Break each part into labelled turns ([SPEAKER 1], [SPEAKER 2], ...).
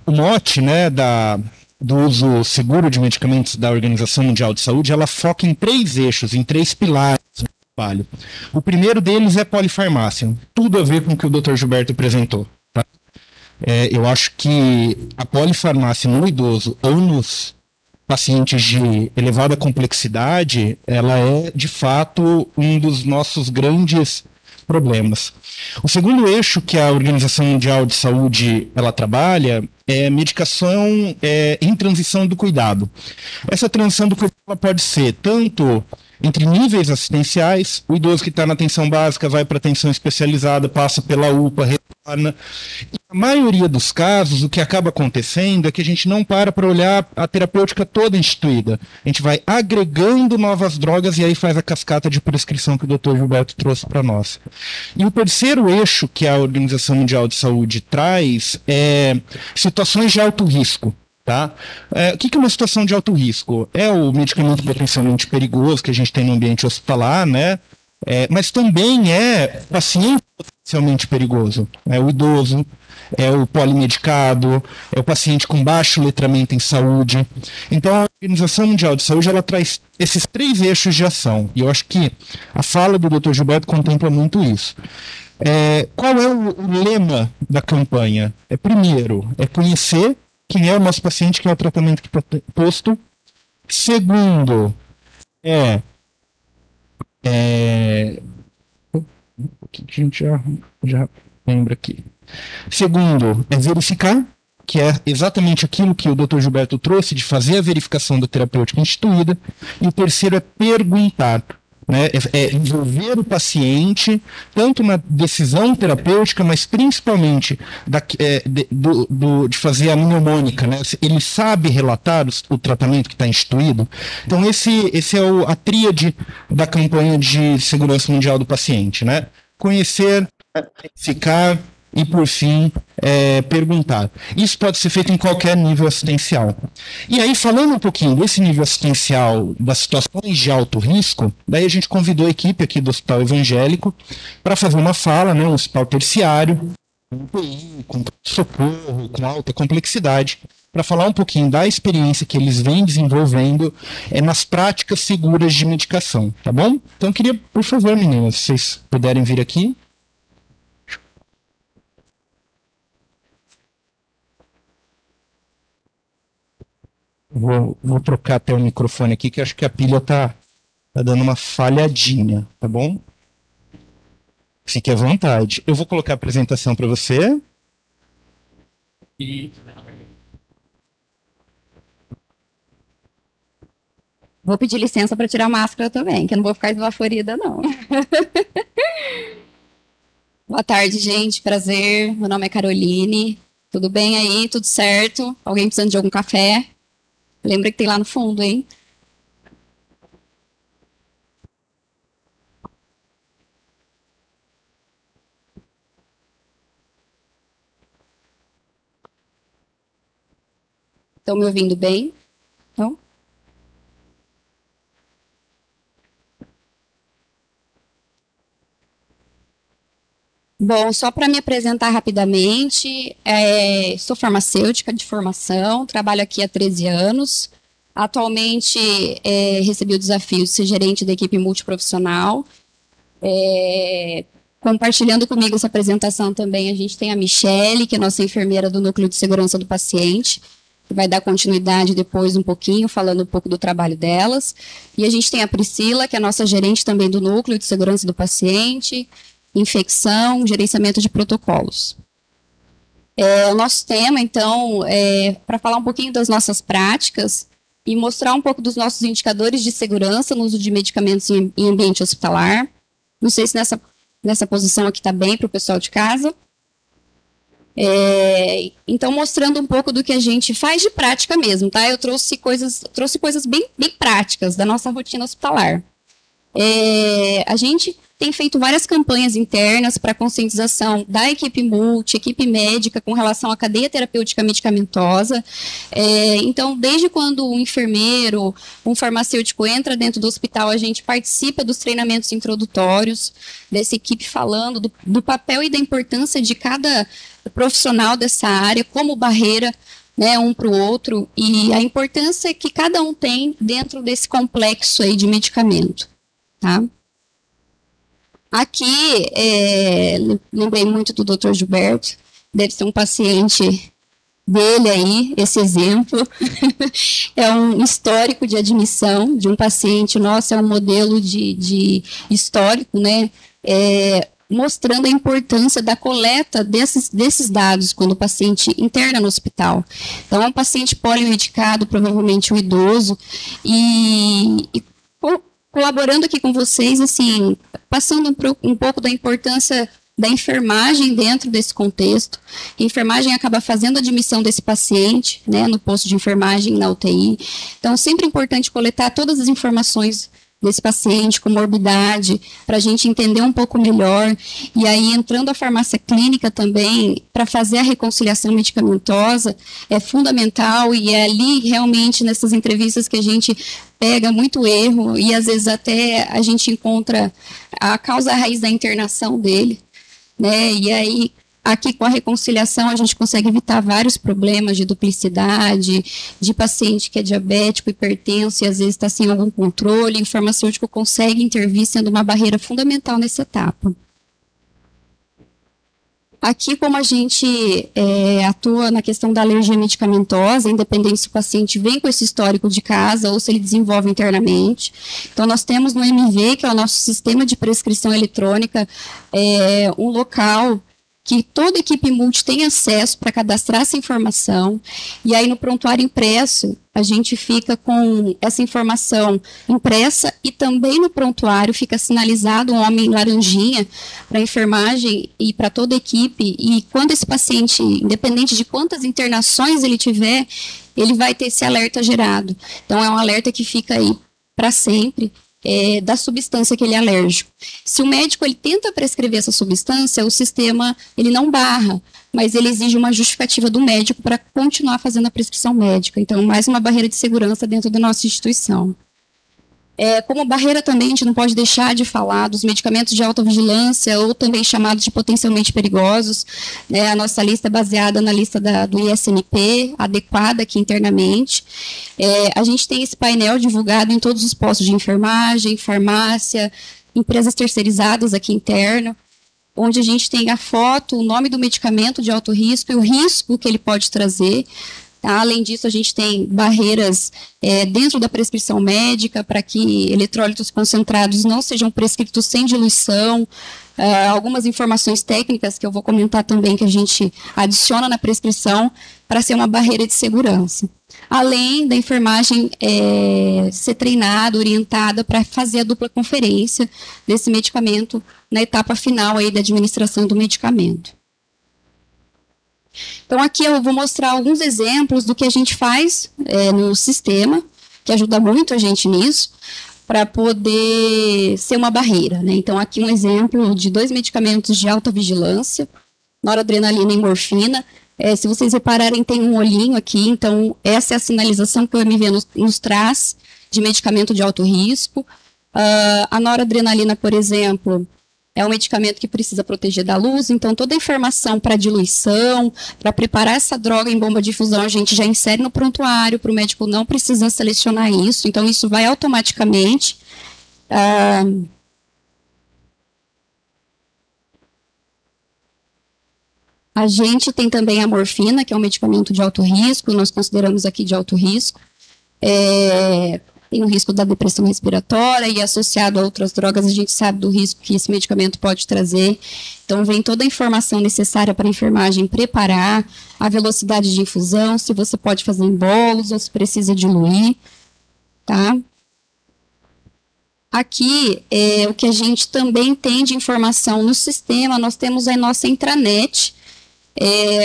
[SPEAKER 1] O mote, né, do uso seguro de medicamentos da Organização Mundial de Saúde, ela foca em três eixos, em três pilares do trabalho. O primeiro deles é polifarmácia, tudo a ver com o que o Dr. Gilberto apresentou. Tá? Eu acho que a polifarmácia no idoso ou nos pacientes de elevada complexidade, ela é, de fato, um dos nossos grandes problemas. O segundo eixo que a Organização Mundial de Saúde ela trabalha é medicação em transição do cuidado. Essa transição do cuidado ela pode ser tanto entre níveis assistenciais, o idoso que está na atenção básica vai para atenção especializada, passa pela UPA, retorna. E na maioria dos casos, o que acaba acontecendo é que a gente não para olhar a terapêutica toda instituída. A gente vai agregando novas drogas e aí faz a cascata de prescrição que o Dr. Gilberto trouxe para nós. E o terceiro eixo que a Organização Mundial de Saúde traz é situações de alto risco. Tá? O que é uma situação de alto risco? É o medicamento potencialmente perigoso que a gente tem no ambiente hospitalar, né? Mas também é paciente potencialmente perigoso. É o idoso, é o polimedicado, é o paciente com baixo letramento em saúde. Então, a Organização Mundial de Saúde ela traz esses três eixos de ação. E eu acho que a fala do Dr. Gilberto contempla muito isso. Qual é o lema da campanha? Primeiro, é conhecer quem é o nosso paciente, quem é o tratamento que está posto. Segundo, que a gente já lembra aqui. Segundo, é verificar, que é exatamente aquilo que o Dr. Gilberto trouxe, de fazer a verificação da terapêutica instituída. E o terceiro é perguntar. Né, envolver o paciente tanto na decisão terapêutica, mas principalmente de fazer a mnemônica, né? Ele sabe relatar o tratamento que está instituído. Então esse é a tríade da campanha de segurança mundial do paciente, né? Conhecer, verificar e, por fim, perguntar. Isso pode ser feito em qualquer nível assistencial. E aí, falando um pouquinho desse nível assistencial, das situações de alto risco, daí a gente convidou a equipe aqui do Hospital Evangélico para fazer uma fala, né, um hospital terciário, com socorro, com alta complexidade, para falar um pouquinho da experiência que eles vêm desenvolvendo nas práticas seguras de medicação, tá bom? Então, eu queria, por favor, meninas, se vocês puderem vir aqui. Vou trocar até o microfone aqui, que acho que a pilha tá dando uma falhadinha, tá bom? Fique à vontade. Eu vou colocar a apresentação para você.
[SPEAKER 2] Vou pedir licença para tirar a máscara também, que eu não vou ficar esbaforida, não. Boa tarde, gente. Prazer. Meu nome é Caroline. Tudo bem aí? Tudo certo? Alguém precisando de algum café? Lembra que tem lá no fundo, hein? Estão me ouvindo bem? Então? Bom, só para me apresentar rapidamente, sou farmacêutica de formação, trabalho aqui há 13 anos. Atualmente, recebi o desafio de ser gerente da equipe multiprofissional. Compartilhando comigo essa apresentação também, a gente tem a Michele, que é nossa enfermeira do Núcleo de Segurança do Paciente, que vai dar continuidade depois um pouquinho, falando um pouco do trabalho delas. E a gente tem a Priscila, que é nossa gerente também do Núcleo de Segurança do Paciente, infecção, gerenciamento de protocolos. O nosso tema, então, é para falar um pouquinho das nossas práticas e mostrar um pouco dos nossos indicadores de segurança no uso de medicamentos em ambiente hospitalar. Não sei se nessa posição aqui está bem para o pessoal de casa. Então, mostrando um pouco do que a gente faz de prática mesmo, tá? Eu trouxe coisas bem práticas da nossa rotina hospitalar. A gente tem feito várias campanhas internas para conscientização da equipe multi, equipe médica, com relação à cadeia terapêutica medicamentosa. Então, desde quando um enfermeiro, um farmacêutico entra dentro do hospital, a gente participa dos treinamentos introdutórios dessa equipe, falando do papel e da importância de cada profissional dessa área como barreira, né, um para o outro, e a importância que cada um tem dentro desse complexo aí de medicamento, tá? Aqui, lembrei muito do Dr. Gilberto, deve ser um paciente dele aí, esse exemplo. É um histórico de admissão de um paciente nosso, é um modelo de histórico, né? Mostrando a importância da coleta desses dados quando o paciente interna no hospital. Então, é um paciente poliomedicado, provavelmente um idoso, e colaborando aqui com vocês, assim, passando um pouco da importância da enfermagem dentro desse contexto. A enfermagem acaba fazendo a admissão desse paciente, né, no posto de enfermagem, na UTI. Então, sempre é importante coletar todas as informações desse paciente, comorbidade, para a gente entender um pouco melhor. E aí, entrando a farmácia clínica também, para fazer a reconciliação medicamentosa, é fundamental, e é ali, realmente, nessas entrevistas que a gente pega muito erro, e às vezes até a gente encontra a causa raiz da internação dele, né? E aí, aqui com a reconciliação, a gente consegue evitar vários problemas de duplicidade, de paciente que é diabético, hipertenso, e às vezes está sem algum controle, e o farmacêutico consegue intervir, sendo uma barreira fundamental nessa etapa. Aqui, como a gente atua na questão da alergia medicamentosa, independente se o paciente vem com esse histórico de casa ou se ele desenvolve internamente. Então, nós temos no MV, que é o nosso sistema de prescrição eletrônica, um local que toda equipe multi tem acesso para cadastrar essa informação, e aí no prontuário impresso, a gente fica com essa informação impressa, e também no prontuário fica sinalizado um homem laranjinha para a enfermagem e para toda a equipe, e quando esse paciente, independente de quantas internações ele tiver, ele vai ter esse alerta gerado. Então, é um alerta que fica aí para sempre, da substância que ele é alérgico. Se o médico ele tenta prescrever essa substância, o sistema ele não barra, mas ele exige uma justificativa do médico para continuar fazendo a prescrição médica. Então, mais uma barreira de segurança dentro da nossa instituição. Como barreira também, a gente não pode deixar de falar dos medicamentos de alta vigilância, ou também chamados de potencialmente perigosos. A nossa lista é baseada na lista do ISMP, adequada aqui internamente. A gente tem esse painel divulgado em todos os postos de enfermagem, farmácia, empresas terceirizadas aqui interno, onde a gente tem a foto, o nome do medicamento de alto risco e o risco que ele pode trazer. Além disso, a gente tem barreiras dentro da prescrição médica para que eletrólitos concentrados não sejam prescritos sem diluição. Algumas informações técnicas que eu vou comentar também que a gente adiciona na prescrição para ser uma barreira de segurança. Além da enfermagem ser treinada, orientada para fazer a dupla conferência desse medicamento na etapa final aí da administração do medicamento. Então, aqui eu vou mostrar alguns exemplos do que a gente faz no sistema, que ajuda muito a gente nisso, para poder ser uma barreira, né? Então, aqui um exemplo de 2 medicamentos de alta vigilância, noradrenalina e morfina. Se vocês repararem, tem um olhinho aqui, então essa é a sinalização que o MV nos traz de medicamento de alto risco. A noradrenalina, por exemplo, é um medicamento que precisa proteger da luz, então toda a informação para diluição, para preparar essa droga em bomba de infusão, a gente já insere no prontuário, para o médico não precisar selecionar isso, então isso vai automaticamente. A gente tem também a morfina, que é um medicamento de alto risco, nós consideramos aqui de alto risco. Tem o risco da depressão respiratória e associado a outras drogas, a gente sabe do risco que esse medicamento pode trazer. Então, vem toda a informação necessária para a enfermagem preparar, a velocidade de infusão, se você pode fazer em bolos ou se precisa diluir, tá? Aqui, o que a gente também tem de informação no sistema, nós temos a nossa intranet,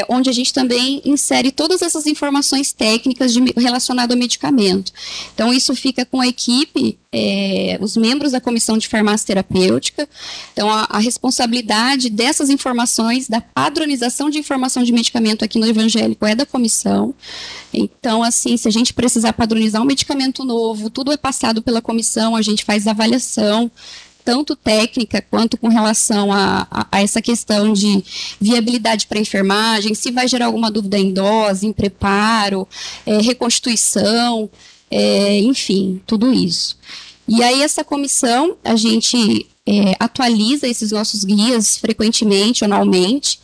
[SPEAKER 2] onde a gente também insere todas essas informações técnicas relacionadas ao medicamento. Então, isso fica com a equipe, os membros da comissão de farmácia terapêutica. Então, a responsabilidade dessas informações, da padronização de informação de medicamento aqui no evangélico é da comissão. Então, assim, se a gente precisar padronizar um medicamento novo, tudo é passado pela comissão, a gente faz avaliação, tanto técnica quanto com relação a essa questão de viabilidade para a enfermagem, se vai gerar alguma dúvida em dose, em preparo, reconstituição, enfim, tudo isso. E aí essa comissão, a gente atualiza esses nossos guias frequentemente, anualmente,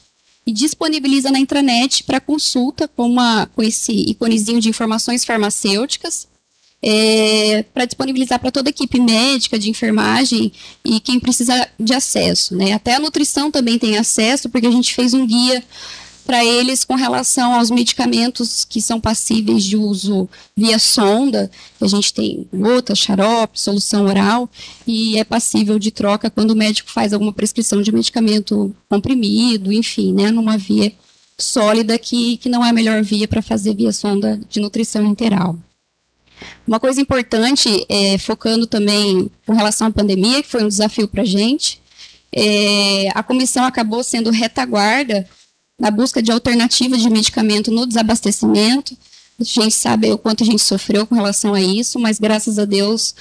[SPEAKER 2] e disponibiliza na intranet para consulta com esse iconezinho de informações farmacêuticas, para disponibilizar para toda a equipe médica, de enfermagem e quem precisa de acesso, né? Até a nutrição também tem acesso, porque a gente fez um guia para eles com relação aos medicamentos que são passíveis de uso via sonda. A gente tem gota, xarope, solução oral, e é passível de troca quando o médico faz alguma prescrição de medicamento comprimido, enfim, né? Numa via sólida que não é a melhor via para fazer via sonda de nutrição interal. Uma coisa importante, focando também com relação à pandemia, que foi um desafio para a gente, a comissão acabou sendo retaguarda na busca de alternativas de medicamento no desabastecimento. A gente sabe o quanto a gente sofreu com relação a isso, mas graças a Deus,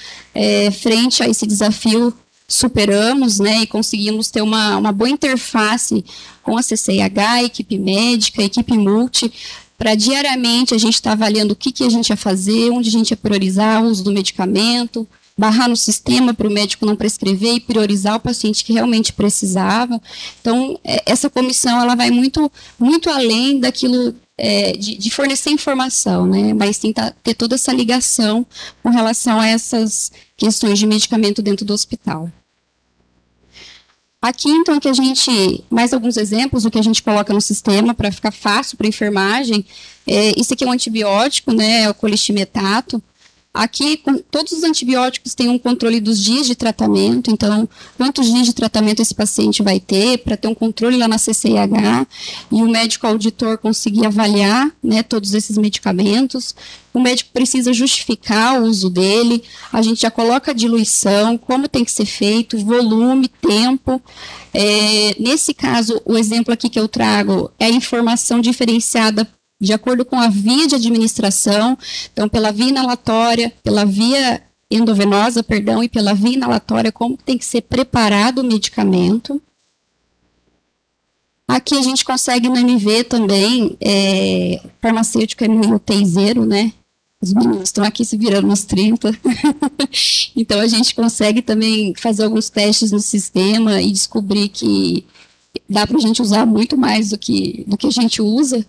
[SPEAKER 2] frente a esse desafio, superamos, né, e conseguimos ter uma boa interface com a CCIH, a equipe médica, a equipe multi, para diariamente a gente estar avaliando o que a gente ia fazer, onde a gente ia priorizar o uso do medicamento, barrar no sistema para o médico não prescrever e priorizar o paciente que realmente precisava. Então, essa comissão ela vai muito, muito além daquilo de fornecer informação, né? Mas tentar ter toda essa ligação com relação a essas questões de medicamento dentro do hospital. Aqui, então, que a gente, mais alguns exemplos do que a gente coloca no sistema para ficar fácil para a enfermagem. Isso aqui é um antibiótico, né, é o colistimetato. Aqui, todos os antibióticos têm um controle dos dias de tratamento, então, quantos dias de tratamento esse paciente vai ter, para ter um controle lá na CCIH, e o médico auditor conseguir avaliar, né, todos esses medicamentos. O médico precisa justificar o uso dele, a gente já coloca a diluição, como tem que ser feito, volume, tempo. Nesse caso, o exemplo aqui que eu trago é a informação diferenciada de acordo com a via de administração, então pela via inalatória, pela via endovenosa, perdão, e pela via inalatória, como tem que ser preparado o medicamento. Aqui a gente consegue no MV também, farmacêutico é meio teizeiro, né? Os meninos estão aqui se virando uns 30. Então a gente consegue também fazer alguns testes no sistema e descobrir que dá para a gente usar muito mais do que a gente usa.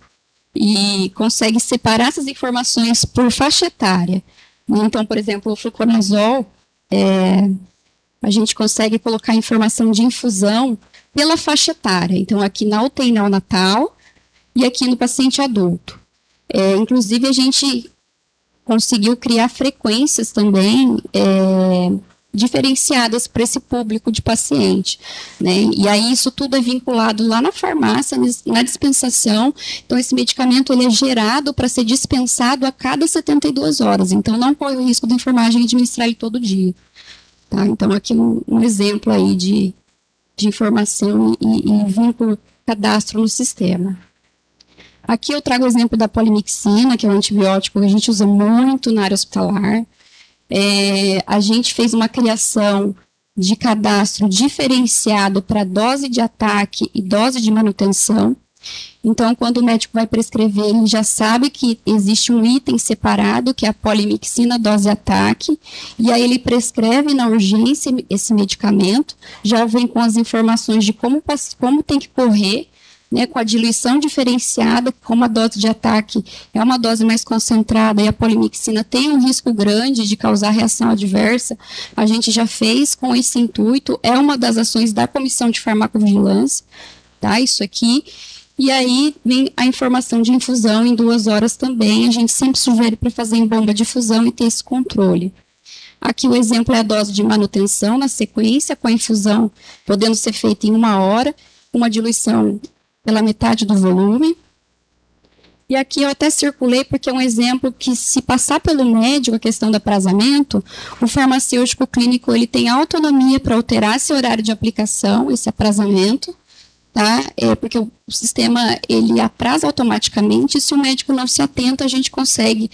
[SPEAKER 2] E consegue separar essas informações por faixa etária. Então, por exemplo, o fluconazol, a gente consegue colocar informação de infusão pela faixa etária. Então, aqui na UTI neonatal e aqui no paciente adulto. Inclusive, a gente conseguiu criar frequências também diferenciadas para esse público de paciente, né? E aí isso tudo é vinculado lá na farmácia, na dispensação. Então esse medicamento ele é gerado para ser dispensado a cada 72 horas, então não corre o risco da enfermagem administrar ele todo dia, tá? Então aqui um exemplo aí de informação e vínculo cadastro no sistema. Aqui eu trago o exemplo da polimixina, que é um antibiótico que a gente usa muito na área hospitalar. A gente fez uma criação de cadastro diferenciado para dose de ataque e dose de manutenção. Então, quando o médico vai prescrever, ele já sabe que existe um item separado, que é a polimixina dose ataque, e aí ele prescreve na urgência esse medicamento, já vem com as informações de como tem que correr, né, com a diluição diferenciada, como a dose de ataque é uma dose mais concentrada e a polimixina tem um risco grande de causar reação adversa, a gente já fez com esse intuito, é uma das ações da Comissão de Farmacovigilância, tá, isso aqui. E aí vem a informação de infusão em 2 horas também, a gente sempre sugere para fazer em bomba de infusão e ter esse controle. Aqui o exemplo é a dose de manutenção na sequência, com a infusão podendo ser feita em 1 hora, uma diluição pela metade do volume. E aqui eu até circulei porque é um exemplo que, se passar pelo médico a questão do aprazamento, o farmacêutico clínico ele tem autonomia para alterar esse horário de aplicação, esse aprazamento, tá? Porque o sistema ele atrasa automaticamente, e se o médico não se atenta, a gente consegue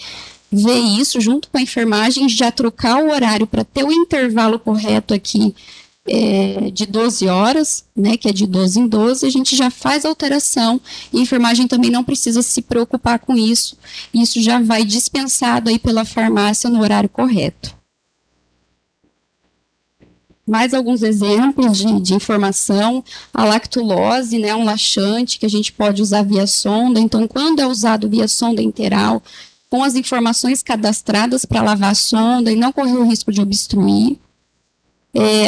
[SPEAKER 2] ver isso junto com a enfermagem, já trocar o horário para ter o intervalo correto aqui de 12 horas, né, que é de 12 em 12, a gente já faz a alteração, e a enfermagem também não precisa se preocupar com isso, isso já vai dispensado aí pela farmácia no horário correto. Mais alguns exemplos de informação. A lactulose, né, um laxante que a gente pode usar via sonda. Então, quando é usado via sonda enteral, com as informações cadastradas para lavar a sonda e não correr o risco de obstruir.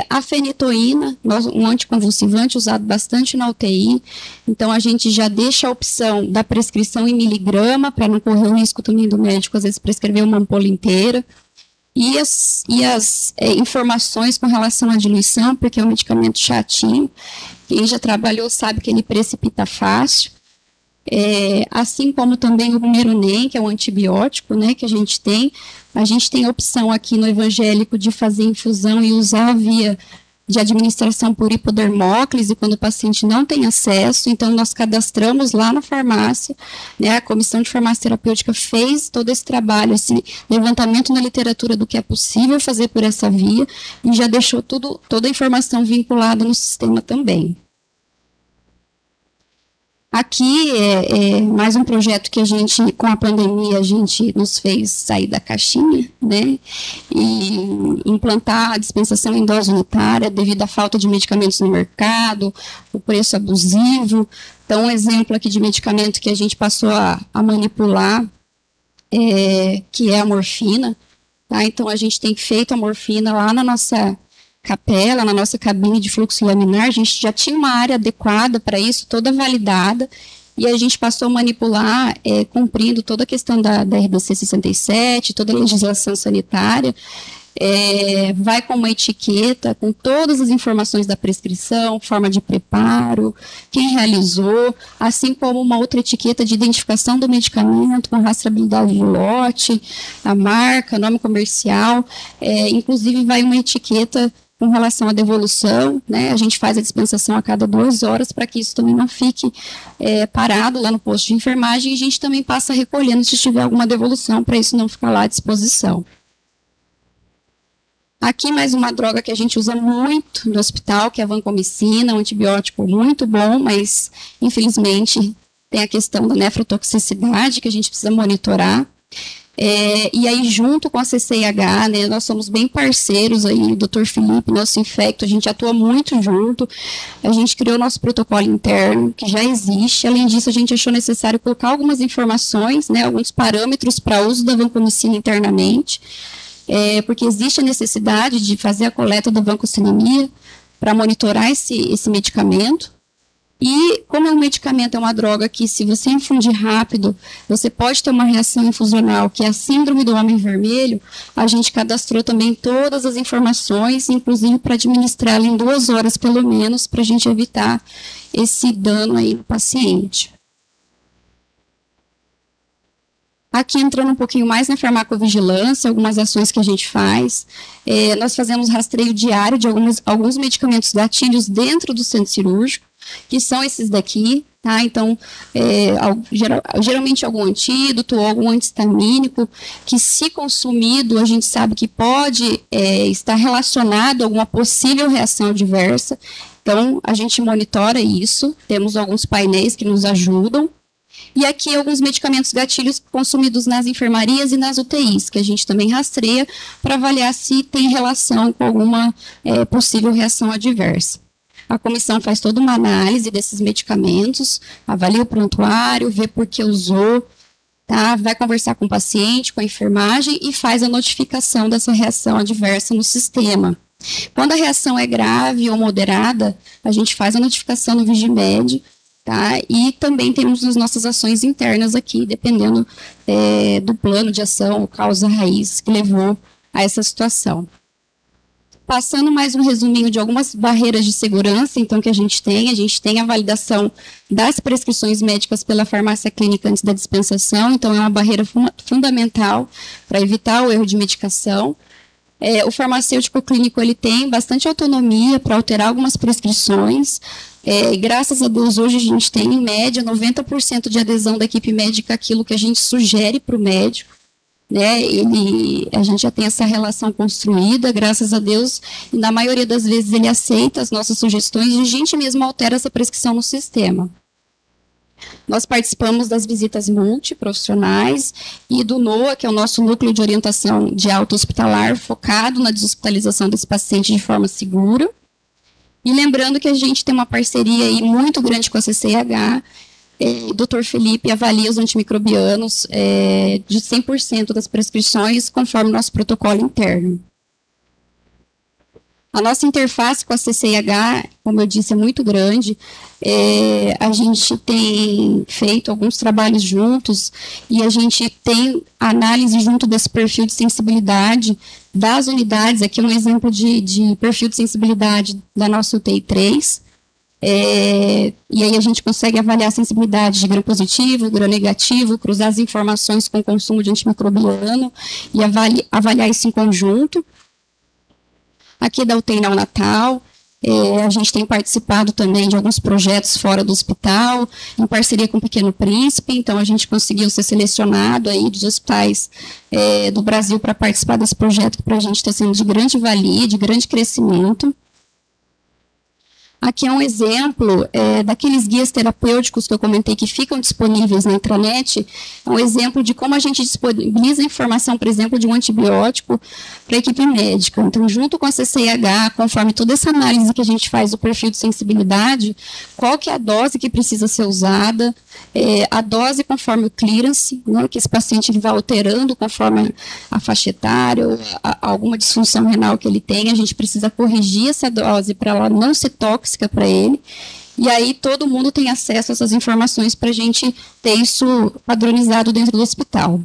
[SPEAKER 2] A fenitoína, um anticonvulsivante usado bastante na UTI. Então, a gente já deixa a opção da prescrição em miligrama, para não correr o risco também do médico, às vezes, prescrever uma ampola inteira. E as informações com relação à diluição, porque é um medicamento chatinho. Quem já trabalhou sabe que ele precipita fácil. Assim como também o Meronem, que é um antibiótico, né, que a gente tem a opção aqui no evangélico de fazer infusão e usar a via de administração por hipodermóclise, quando o paciente não tem acesso. Então, nós cadastramos lá na farmácia, né, a comissão de farmácia terapêutica fez todo esse trabalho, esse levantamento na literatura do que é possível fazer por essa via, e já deixou toda a informação vinculada no sistema também. Aqui é mais um projeto que a gente, com a pandemia, a gente nos fez sair da caixinha, né, e implantar a dispensação em dose unitária devido à falta de medicamentos no mercado, o preço abusivo. Então, um exemplo aqui de medicamento que a gente passou a manipular, que é a morfina, tá? Então, a gente tem feito a morfina lá na nossa capela, na nossa cabine de fluxo laminar. A gente já tinha uma área adequada para isso, toda validada, e a gente passou a manipular, cumprindo toda a questão da RDC 67, toda a legislação sanitária. Vai com uma etiqueta, com todas as informações da prescrição, forma de preparo, quem realizou, assim como uma outra etiqueta de identificação do medicamento, com rastreabilidade de lote, a marca, nome comercial, inclusive vai uma etiqueta com relação à devolução, né? A gente faz a dispensação a cada 2 horas para que isso também não fique parado lá no posto de enfermagem, e a gente também passa recolhendo se tiver alguma devolução, para isso não ficar lá à disposição. Aqui mais uma droga que a gente usa muito no hospital, que é a vancomicina, um antibiótico muito bom, mas infelizmente tem a questão da nefrotoxicidade que a gente precisa monitorar. E aí, junto com a CCIH, né, nós somos bem parceiros aí, o Dr. Felipe, nosso infecto, a gente atua muito junto, a gente criou nosso protocolo interno, que já existe. Além disso, a gente achou necessário colocar algumas informações, né, alguns parâmetros para uso da vancomicina internamente, porque existe a necessidade de fazer a coleta da vancocinemia para monitorar esse medicamento. E como um medicamento é uma droga que, se você infundir rápido, você pode ter uma reação infusional, que é a síndrome do homem vermelho, a gente cadastrou também todas as informações, inclusive para administrá-la em 2 horas pelo menos, para a gente evitar esse dano aí no paciente. Aqui entrando um pouquinho mais na farmacovigilância, algumas ações que a gente faz. Nós fazemos rastreio diário de alguns medicamentos gatilhos dentro do centro cirúrgico, que são esses daqui, tá? Então, geralmente algum antídoto ou algum antihistamínico, que, se consumido, a gente sabe que pode estar relacionado a alguma possível reação adversa. Então, a gente monitora isso, temos alguns painéis que nos ajudam. E aqui alguns medicamentos gatilhos consumidos nas enfermarias e nas UTIs, que a gente também rastreia para avaliar se tem relação com alguma possível reação adversa. A comissão faz toda uma análise desses medicamentos, avalia o prontuário, vê por que usou, tá? Vai conversar com o paciente, com a enfermagem e faz a notificação dessa reação adversa no sistema. Quando a reação é grave ou moderada, a gente faz a notificação no Vigimed, tá? E também temos as nossas ações internas aqui, dependendo do plano de ação, causa raiz que levou a essa situação. Passando mais um resuminho de algumas barreiras de segurança, então, que a gente tem a validação das prescrições médicas pela farmácia clínica antes da dispensação, então é uma barreira fundamental para evitar o erro de medicação. O farmacêutico clínico ele tem bastante autonomia para alterar algumas prescrições, e graças a Deus hoje a gente tem em média 90% de adesão da equipe médica àquilo que a gente sugere para o médico. Né, a gente já tem essa relação construída, graças a Deus, e na maioria das vezes ele aceita as nossas sugestões e a gente mesmo altera essa prescrição no sistema. Nós participamos das visitas multiprofissionais e do NOA, que é o nosso núcleo de orientação de alta hospitalar, focado na deshospitalização desse paciente de forma segura. E lembrando que a gente tem uma parceria aí muito grande com a CCIH. O Dr. Felipe avalia os antimicrobianos de 100% das prescrições conforme o nosso protocolo interno. A nossa interface com a CCIH, como eu disse, é muito grande. A gente tem feito alguns trabalhos juntos e a gente tem análise junto desse perfil de sensibilidade das unidades. Aqui é um exemplo de perfil de sensibilidade da nossa UTI 3. E aí a gente consegue avaliar a sensibilidade de gram positivo, gram negativo, cruzar as informações com o consumo de antimicrobiano e avaliar isso em conjunto. Aqui da UTI neonatal, a gente tem participado também de alguns projetos fora do hospital, em parceria com o Pequeno Príncipe, então a gente conseguiu ser selecionado aí dos hospitais do Brasil para participar desse projeto, que para a gente está sendo de grande valia, de grande crescimento. Aqui é um exemplo daqueles guias terapêuticos que eu comentei que ficam disponíveis na intranet. É um exemplo de como a gente disponibiliza informação, por exemplo, de um antibiótico para a equipe médica. Então, junto com a CCIH, conforme toda essa análise que a gente faz do perfil de sensibilidade, qual que é a dose que precisa ser usada, a dose conforme o clearance, né, que esse paciente ele vai alterando conforme a faixa etária ou alguma disfunção renal que ele tem, a gente precisa corrigir essa dose para ela não ser tóxica para ele, e aí todo mundo tem acesso a essas informações para a gente ter isso padronizado dentro do hospital.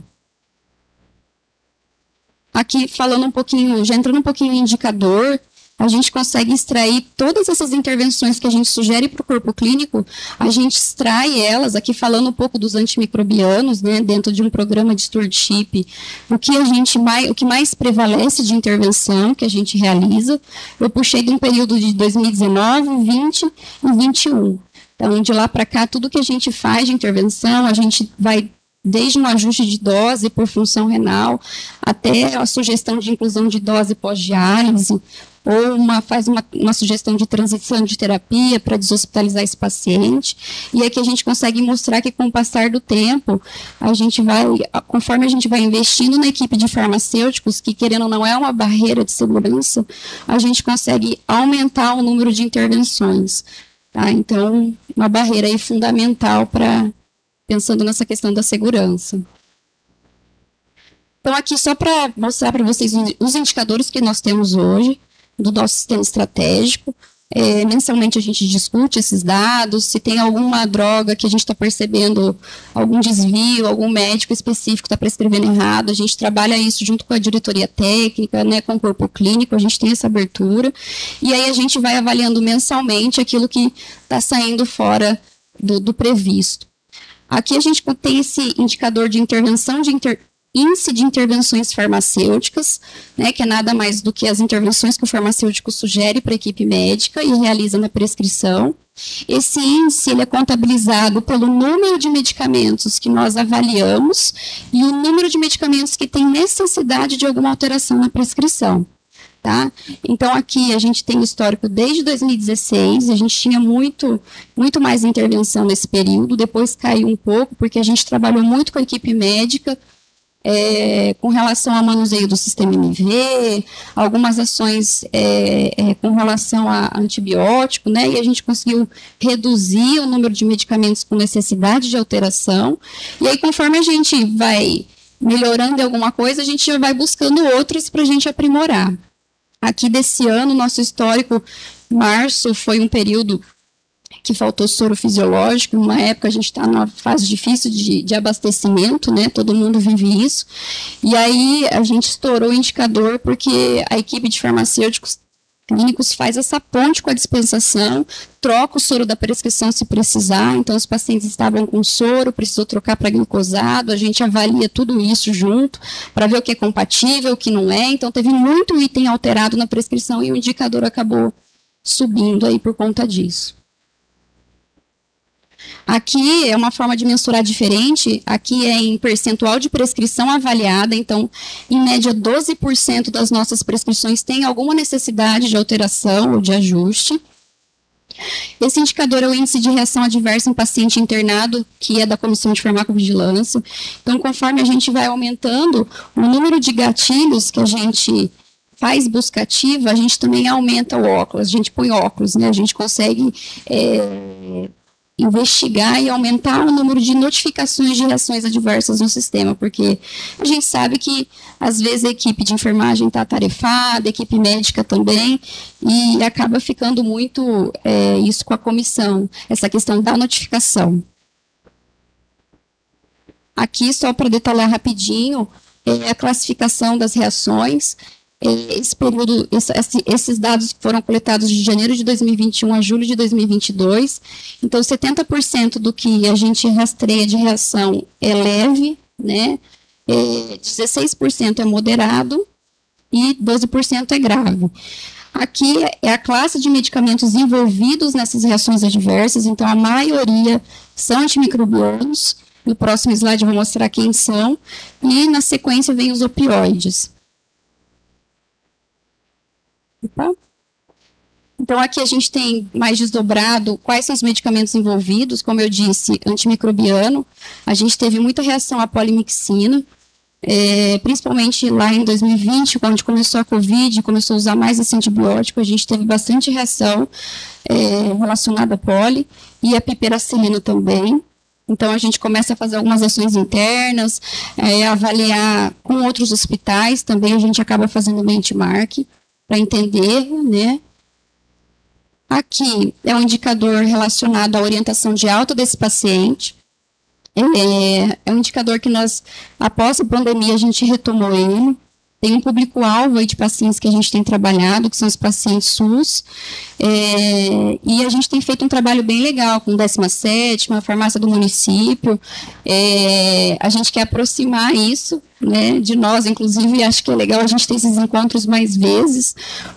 [SPEAKER 2] Aqui falando um pouquinho, já entrando um pouquinho em indicador, a gente consegue extrair todas essas intervenções que a gente sugere para o corpo clínico, a gente extrai elas, aqui falando um pouco dos antimicrobianos, né, dentro de um programa de stewardship, o que mais prevalece de intervenção que a gente realiza. Eu puxei de um período de 2019, 20 e 21. Então, de lá para cá, tudo que a gente faz de intervenção, a gente vai desde um ajuste de dose por função renal, até a sugestão de inclusão de dose pós-diálise, ou faz uma sugestão de transição de terapia para deshospitalizar esse paciente. E aqui a gente consegue mostrar que com o passar do tempo, conforme a gente vai investindo na equipe de farmacêuticos, que querendo ou não é uma barreira de segurança, a gente consegue aumentar o número de intervenções. Tá? Então, uma barreira aí fundamental pensando nessa questão da segurança. Então, aqui só para mostrar para vocês os indicadores que nós temos hoje do nosso sistema estratégico. Mensalmente a gente discute esses dados, se tem alguma droga que a gente está percebendo algum desvio, algum médico específico está prescrevendo errado, a gente trabalha isso junto com a diretoria técnica, né, com o corpo clínico, a gente tem essa abertura, e aí a gente vai avaliando mensalmente aquilo que está saindo fora do previsto. Aqui a gente tem esse indicador de intervenção índice de intervenções farmacêuticas, né, que é nada mais do que as intervenções que o farmacêutico sugere para a equipe médica e realiza na prescrição. Esse índice ele é contabilizado pelo número de medicamentos que nós avaliamos e o número de medicamentos que tem necessidade de alguma alteração na prescrição. Tá? Então, aqui a gente tem histórico desde 2016, a gente tinha muito mais intervenção nesse período, depois caiu um pouco, porque a gente trabalhou muito com a equipe médica, com relação ao manuseio do sistema NV, algumas ações com relação a antibiótico, né, e a gente conseguiu reduzir o número de medicamentos com necessidade de alteração, e aí conforme a gente vai melhorando alguma coisa, a gente vai buscando outras para a gente aprimorar. Aqui desse ano, nosso histórico, março, foi um período que faltou soro fisiológico, numa época a gente está numa fase difícil de abastecimento, né, todo mundo vive isso, e aí a gente estourou o indicador porque a equipe de farmacêuticos clínicos, faz essa ponte com a dispensação, troca o soro da prescrição se precisar. Então, os pacientes estavam com soro, precisou trocar para glicosado, a gente avalia tudo isso junto para ver o que é compatível, o que não é. Então, teve muito item alterado na prescrição e o indicador acabou subindo aí por conta disso. Aqui é uma forma de mensurar diferente, aqui é em percentual de prescrição avaliada, então, em média, 12% das nossas prescrições têm alguma necessidade de alteração ou de ajuste. Esse indicador é o índice de reação adversa em paciente internado, que é da Comissão de Farmacovigilância. Então, conforme a gente vai aumentando o número de gatilhos que a gente faz busca ativa, a gente também aumenta o óculos, a gente põe óculos, né? A gente consegue investigar e aumentar o número de notificações de reações adversas no sistema, porque a gente sabe que, às vezes, a equipe de enfermagem está atarefada, a equipe médica também, e acaba ficando muito isso com a comissão, essa questão da notificação. Aqui, só para detalhar rapidinho, a classificação das reações. Esse período, esses dados foram coletados de janeiro de 2021 a julho de 2022. Então, 70% do que a gente rastreia de reação é leve, né? 16% é moderado e 12% é grave. Aqui é a classe de medicamentos envolvidos nessas reações adversas, então a maioria são antimicrobianos. No próximo slide eu vou mostrar quem são. E na sequência vem os opioides. Então, aqui a gente tem mais desdobrado quais são os medicamentos envolvidos. Como eu disse, antimicrobiano. A gente teve muita reação à polimixina, principalmente lá em 2020, quando começou a Covid, começou a usar mais esse antibiótico, a gente teve bastante reação relacionada à poli e a piperacilina também. Então, a gente começa a fazer algumas ações internas, avaliar com outros hospitais, também a gente acaba fazendo benchmark para entender, né? Aqui é um indicador relacionado à orientação de alta desse paciente. É um indicador que nós, após a pandemia, a gente retomou ele. Tem um público-alvo aí de pacientes que a gente tem trabalhado, que são os pacientes SUS, e a gente tem feito um trabalho bem legal com 17ª, a farmácia do município. A gente quer aproximar isso, né, de nós, inclusive, acho que é legal a gente ter esses encontros mais vezes,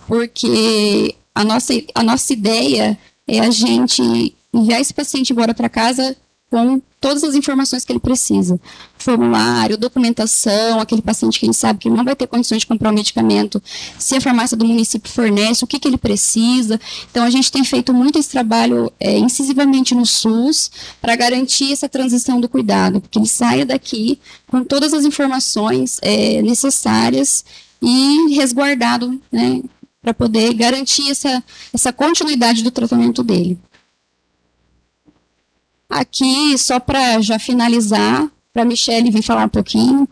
[SPEAKER 2] porque a nossa ideia é a gente enviar esse paciente embora para casa com todas as informações que ele precisa. Formulário, documentação, aquele paciente que a gente sabe que não vai ter condições de comprar o medicamento, se a farmácia do município fornece, o que ele precisa. Então, a gente tem feito muito esse trabalho incisivamente no SUS para garantir essa transição do cuidado, porque ele saia daqui com todas as informações necessárias e resguardado, né, para poder garantir essa continuidade do tratamento dele. Aqui, só para já finalizar, para a Michele vir falar um pouquinho,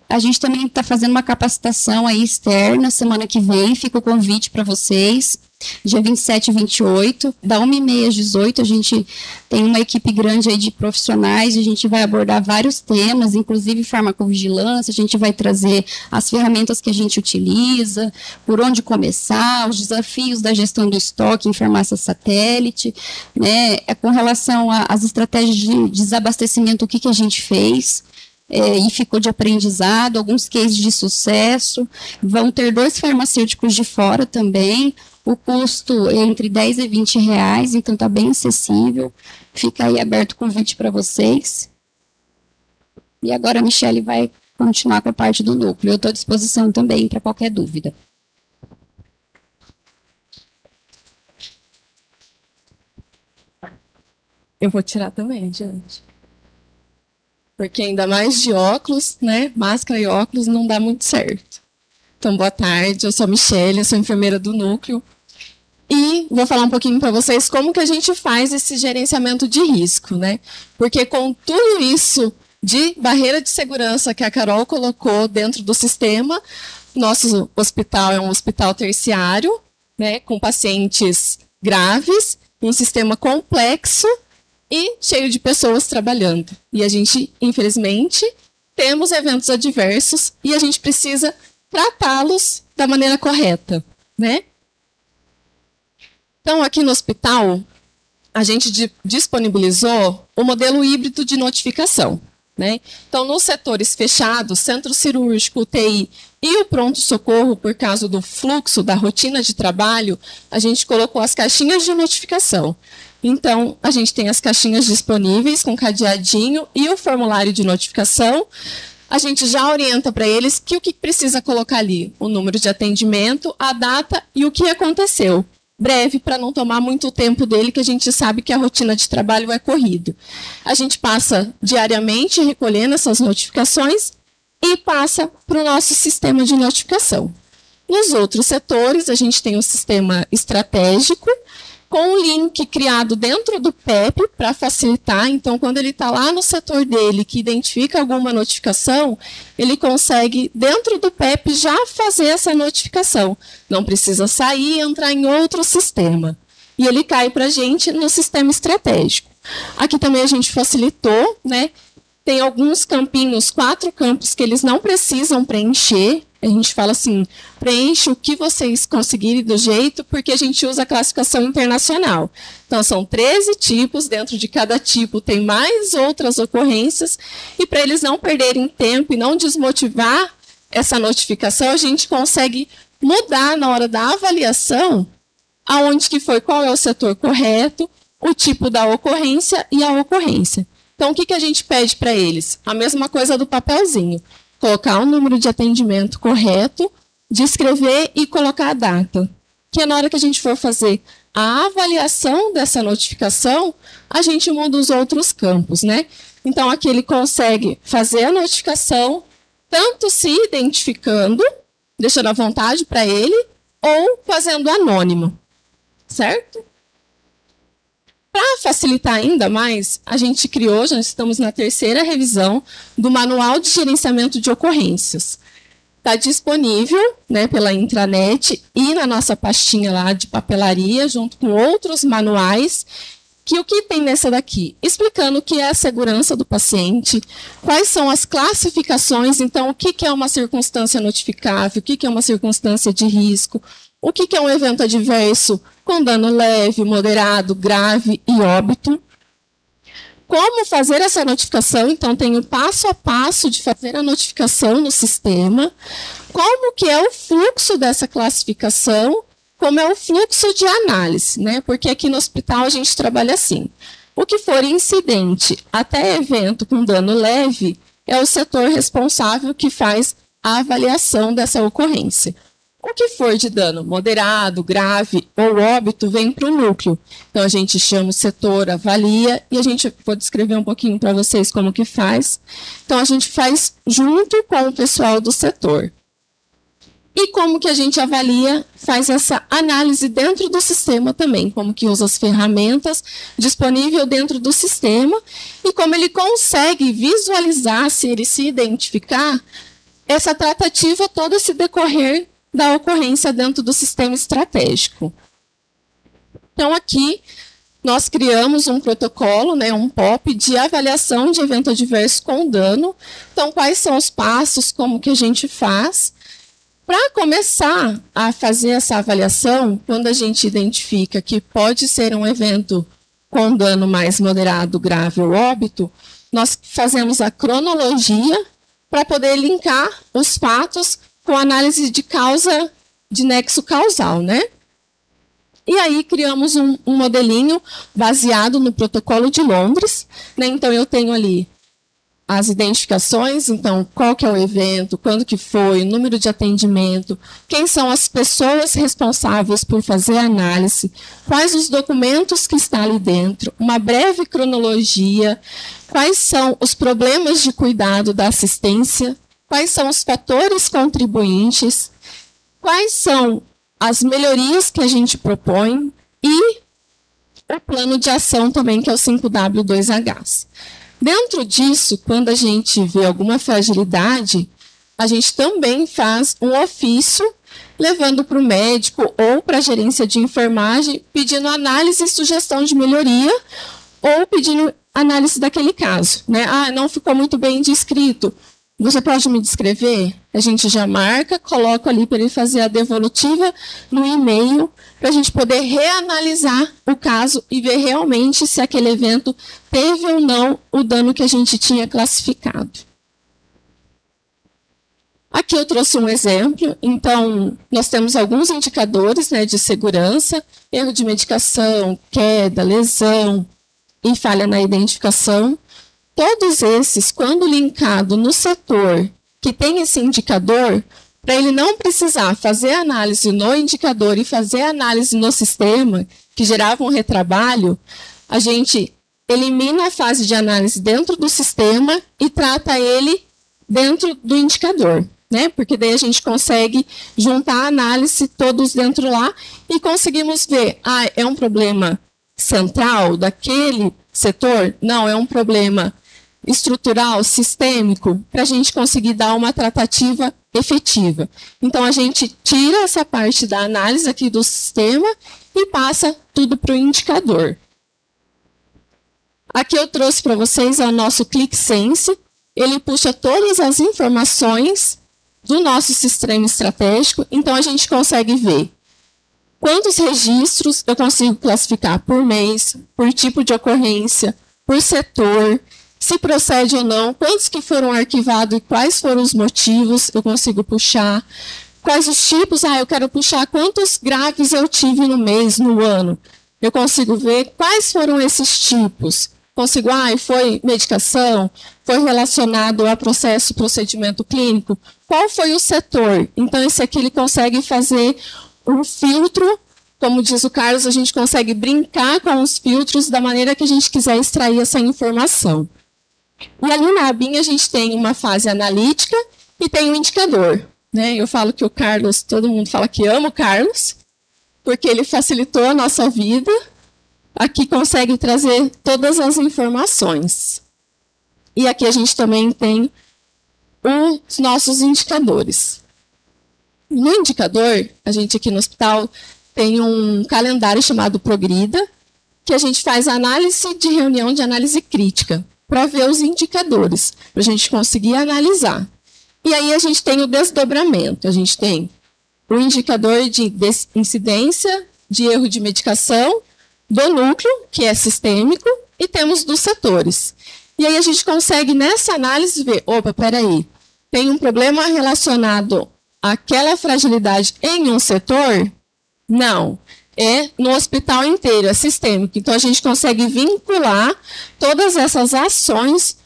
[SPEAKER 2] a gente também está fazendo uma capacitação aí externa, semana que vem, fica o convite para vocês, dia 27 e 28, da 1h30 às 18h, a gente tem uma equipe grande aí de profissionais, a gente vai abordar vários temas, inclusive farmacovigilância, a gente vai trazer as ferramentas que a gente utiliza, por onde começar, os desafios da gestão do estoque em farmácia satélite, né, com relação às estratégias de desabastecimento, o que a gente fez, e ficou de aprendizado, alguns cases de sucesso. Vão ter 2 farmacêuticos de fora também, o custo é entre 10 e 20 reais, então está bem acessível. Fica aí aberto o convite para vocês. E agora a Michele vai continuar com a parte do núcleo. Eu estou à disposição também para qualquer dúvida.
[SPEAKER 3] Eu vou tirar também, gente. Porque ainda mais de óculos, né? Máscara e óculos não dá muito certo. Então, boa tarde, eu sou a Michele, eu sou enfermeira do núcleo. E vou falar um pouquinho para vocês como que a gente faz esse gerenciamento de risco, né? Porque com tudo isso de barreira de segurança que a Carol colocou dentro do sistema, nosso hospital é um hospital terciário, né? Com pacientes graves, um sistema complexo e cheio de pessoas trabalhando. E a gente, infelizmente, temos eventos adversos e a gente precisa tratá-los da maneira correta. né? Então, aqui no hospital, a gente disponibilizou o modelo híbrido de notificação, né? Então, nos setores fechados, centro cirúrgico, UTI e o pronto-socorro, por causa do fluxo da rotina de trabalho, a gente colocou as caixinhas de notificação. Então, a gente tem as caixinhas disponíveis com cadeadinho e o formulário de notificação. A gente já orienta para eles que o que precisa colocar ali, o número de atendimento, a data e o que aconteceu. Breve, para não tomar muito tempo dele, que a gente sabe que a rotina de trabalho é corrido. A gente passa diariamente recolhendo essas notificações e passa para o nosso sistema de notificação. Nos outros setores, a gente tem o sistema estratégico, com um link criado dentro do PEP para facilitar. Então, quando ele está lá no setor dele, que identifica alguma notificação, ele consegue, dentro do PEP, já fazer essa notificação. Não precisa sair e entrar em outro sistema. E ele cai para a gente no sistema estratégico. Aqui também a gente facilitou, né? Tem alguns campinhos, 4 campos, que eles não precisam preencher. A gente fala assim, preenche o que vocês conseguirem do jeito, porque a gente usa a classificação internacional. Então, são 13 tipos, dentro de cada tipo tem mais outras ocorrências, e para eles não perderem tempo e não desmotivar essa notificação, a gente consegue mudar na hora da avaliação aonde que foi, qual é o setor correto, o tipo da ocorrência e a ocorrência. Então, o que a gente pede para eles? A mesma coisa do papelzinho. Colocar o número de atendimento correto, descrever e colocar a data. Que é na hora que a gente for fazer a avaliação dessa notificação, a gente muda os outros campos, né? Então, aqui ele consegue fazer a notificação, tanto se identificando, deixando à vontade para ele, ou fazendo anônimo, certo? Para facilitar ainda mais, a gente criou, já estamos na 3ª revisão, do Manual de Gerenciamento de Ocorrências. Está disponível, né, pela intranet e na nossa pastinha lá de papelaria, junto com outros manuais, que o que tem nessa daqui? Explicando o que é a segurança do paciente, quais são as classificações, então o que é uma circunstância notificável, o que é uma circunstância de risco, o que é um evento adverso com dano leve, moderado, grave e óbito. Como fazer essa notificação? Então, tem o passo a passo de fazer a notificação no sistema. Como que é o fluxo dessa classificação? Como é o fluxo de análise, né? Porque aqui no hospital a gente trabalha assim. O que for incidente até evento com dano leve é o setor responsável que faz a avaliação dessa ocorrência. O que for de dano moderado, grave ou óbito vem para o núcleo. Então, a gente chama o setor, avalia, e a gente vou descrever um pouquinho para vocês como que faz. Então, a gente faz junto com o pessoal do setor. E como que a gente avalia, faz essa análise dentro do sistema também, como que usa as ferramentas disponíveis dentro do sistema e como ele consegue visualizar, se ele se identificar, essa tratativa toda se decorrer da ocorrência dentro do sistema estratégico. Então, aqui, nós criamos um protocolo, né, um POP, de avaliação de evento adverso com dano. Então, quais são os passos, como que a gente faz? Para começar a fazer essa avaliação, quando a gente identifica que pode ser um evento com dano mais moderado, grave ou óbito, nós fazemos a cronologia para poder linkar os fatos com análise de causa, de nexo causal, né? E aí criamos um modelinho baseado no protocolo de Londres, né? Então eu tenho ali as identificações, então qual que é o evento, quando que foi, o número de atendimento, quem são as pessoas responsáveis por fazer a análise, quais os documentos que estão ali dentro, uma breve cronologia, quais são os problemas de cuidado da assistência, quais são os fatores contribuintes, quais são as melhorias que a gente propõe e o plano de ação também, que é o 5W2H. Dentro disso, quando a gente vê alguma fragilidade, a gente também faz um ofício levando para o médico ou para a gerência de enfermagem, pedindo análise e sugestão de melhoria ou pedindo análise daquele caso, né? Ah, não ficou muito bem descrito. Você pode me descrever? A gente já marca, coloca ali para ele fazer a devolutiva no e-mail, para a gente poder reanalisar o caso e ver realmente se aquele evento teve ou não o dano que a gente tinha classificado. Aqui eu trouxe um exemplo. Então, nós temos alguns indicadores, né, de segurança, erro de medicação, queda, lesão e falha na identificação. Todos esses, quando linkado no setor que tem esse indicador, para ele não precisar fazer análise no indicador e fazer análise no sistema, que gerava um retrabalho, a gente elimina a fase de análise dentro do sistema e trata ele dentro do indicador, né? Porque daí a gente consegue juntar a análise todos dentro lá e conseguimos ver, é um problema central daquele setor? Não, é um problema estrutural, sistêmico, para a gente conseguir dar uma tratativa efetiva. Então, a gente tira essa parte da análise aqui do sistema e passa tudo para o indicador. Aqui eu trouxe para vocês o nosso ClickSense. Ele puxa todas as informações do nosso sistema estratégico. Então, a gente consegue ver quantos registros eu consigo classificar por mês, por tipo de ocorrência, por setor, se procede ou não, quantos que foram arquivados e quais foram os motivos, eu consigo puxar. Quais os tipos? Eu quero puxar quantos graves eu tive no mês, no ano. Eu consigo ver quais foram esses tipos. Consigo, foi medicação, foi relacionado a procedimento clínico. Qual foi o setor? Então, esse aqui ele consegue fazer um filtro. Como diz o Carlos, a gente consegue brincar com os filtros da maneira que a gente quiser extrair essa informação. E ali na abinha a gente tem uma fase analítica e tem um indicador, né? Eu falo que o Carlos, todo mundo fala que ama o Carlos, porque ele facilitou a nossa vida. Aqui consegue trazer todas as informações. E aqui a gente também tem os nossos indicadores. No indicador, a gente aqui no hospital tem um calendário chamado Progrida, que a gente faz análise de reunião de análise crítica, para ver os indicadores, para a gente conseguir analisar. E aí a gente tem o desdobramento. A gente tem o indicador de incidência, de erro de medicação, do núcleo, que é sistêmico, e temos dos setores. E aí a gente consegue, nessa análise, ver, peraí, tem um problema relacionado àquela fragilidade em um setor? Não. É no hospital inteiro, é sistêmico. Então, a gente consegue vincular todas essas ações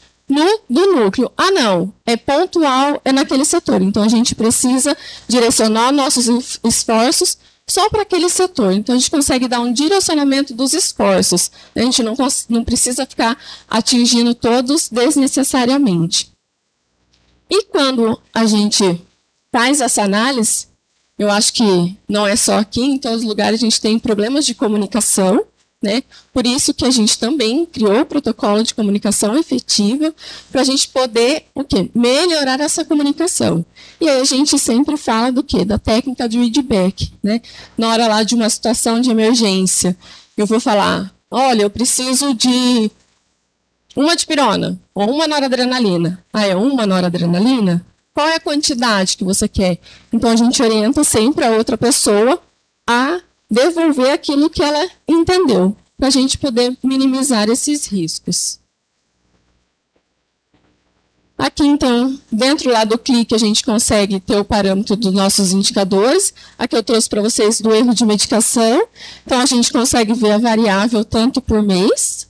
[SPEAKER 3] do núcleo. Não, é pontual, é naquele setor. Então, a gente precisa direcionar nossos esforços só para aquele setor. Então, a gente consegue dar um direcionamento dos esforços. A gente não precisa ficar atingindo todos desnecessariamente. E quando a gente faz essa análise, eu acho que não é só aqui, em todos os lugares a gente tem problemas de comunicação, né? Por isso que a gente também criou o protocolo de comunicação efetiva para a gente poder melhorar essa comunicação. E aí a gente sempre fala do quê? Da técnica de readback, né? Na hora lá de uma situação de emergência, eu vou falar, olha, eu preciso de uma dipirona ou uma noradrenalina. É uma noradrenalina? Qual é a quantidade que você quer? Então, a gente orienta sempre a outra pessoa a devolver aquilo que ela entendeu, para a gente poder minimizar esses riscos. Aqui, então, dentro lá do clique, a gente consegue ter o parâmetro dos nossos indicadores. Aqui eu trouxe para vocês do erro de medicação. Então, a gente consegue ver a variável tanto por mês.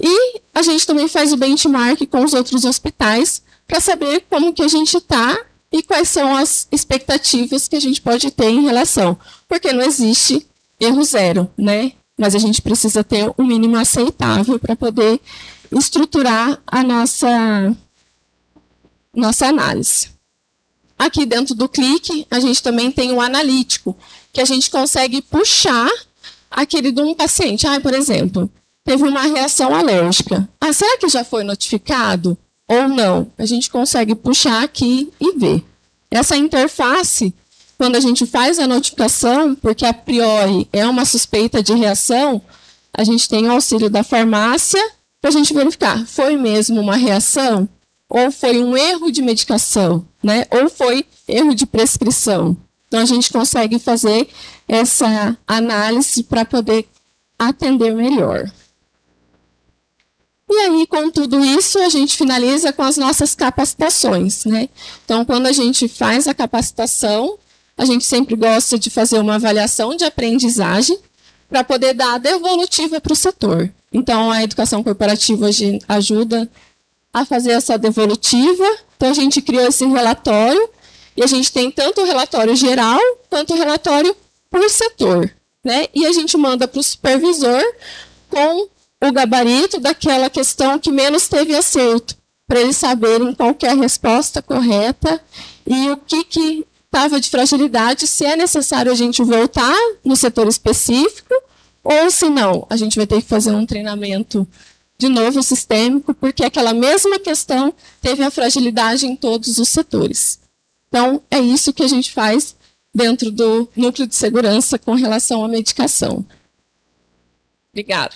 [SPEAKER 3] E a gente também faz o benchmark com os outros hospitais, para saber como que a gente está e quais são as expectativas que a gente pode ter em relação. Porque não existe erro zero, né? Mas a gente precisa ter um mínimo aceitável para poder estruturar a nossa análise. Aqui dentro do clique, a gente também tem o analítico, que a gente consegue puxar aquele de um paciente. Por exemplo, teve uma reação alérgica. Será que já foi notificado? Ou não, a gente consegue puxar aqui e ver. Essa interface, quando a gente faz a notificação, porque a priori é uma suspeita de reação, a gente tem o auxílio da farmácia para a gente verificar, foi mesmo uma reação? ou foi um erro de medicação, né? Ou foi erro de prescrição. Então, a gente consegue fazer essa análise para poder atender melhor. E aí, com tudo isso, a gente finaliza com as nossas capacitações, né? Então, quando a gente faz a capacitação, a gente sempre gosta de fazer uma avaliação de aprendizagem para poder dar a devolutiva para o setor. Então, a educação corporativa ajuda a fazer essa devolutiva. Então, a gente criou esse relatório e a gente tem tanto o relatório geral quanto o relatório por setor, né? E a gente manda para o supervisor com o gabarito daquela questão que menos teve acerto, para eles saberem qual que é a resposta correta e o que estava de fragilidade, se é necessário a gente voltar no setor específico, ou se não, a gente vai ter que fazer um treinamento de novo sistêmico, porque aquela mesma questão teve a fragilidade em todos os setores. Então, é isso que a gente faz dentro do núcleo de segurança com relação à medicação. Obrigada.